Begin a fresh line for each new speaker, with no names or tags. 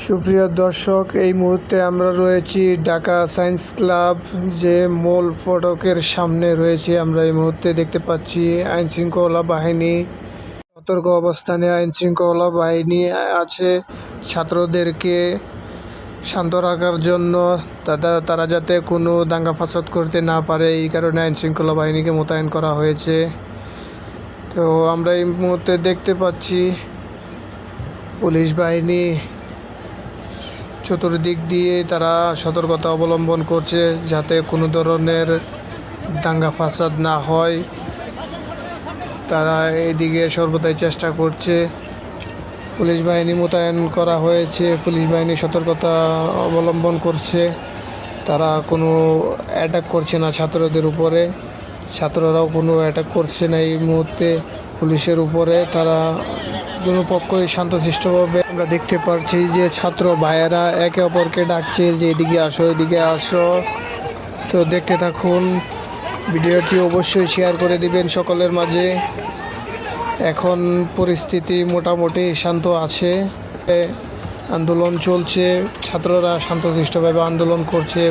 সুপ্রিয় দর্শক, এই মুহূর্তে আমরা রয়েছি ঢাকা সায়েন্স ক্লাব যে মূল ফটকের সামনে রয়েছে। আমরা এই মুহূর্তে দেখতে পাচ্ছি আইন শৃঙ্খলা বাহিনী সতর্ক অবস্থানে। আইন শৃঙ্খলা বাহিনী আছে ছাত্রদেরকে শান্ত রাখার জন্য, তারা যাতে কোনো দাঙ্গা ফাসাদ করতে না পারে, এই কারণে আইন শৃঙ্খলা বাহিনীকে মোতায়েন করা হয়েছে। তো আমরা এই মুহূর্তে দেখতে পাচ্ছি পুলিশ বাহিনী চতুর্দিক দিয়ে তারা সতর্কতা অবলম্বন করছে যাতে কোনো ধরনের দাঙ্গা ফাসাদ না হয়। তারা এদিকে সর্বদাই চেষ্টা করছে। পুলিশ বাহিনী মোতায়েন করা হয়েছে, পুলিশ বাহিনী সতর্কতা অবলম্বন করছে। তারা কোনো অ্যাটাক করছে না ছাত্রদের উপরে, ছাত্ররাও কোনো অ্যাটাক করছে না এই মুহূর্তে পুলিশের উপরে। তারা দুটো পক্ষই শান্তশিষ্টভাবে আমরা দেখতে পাচ্ছি যে ছাত্র ভাইয়েরা একে অপরকে ডাকছে যে এদিকে আসো, এদিকে আসো। তো দেখতে থাকুন, ভিডিওটি অবশ্যই শেয়ার করে দিবেন সকলের মাঝে। এখন পরিস্থিতি মোটামুটি শান্ত আছে, আন্দোলন চলছে, ছাত্ররা শান্তশিষ্টভাবে আন্দোলন করছে।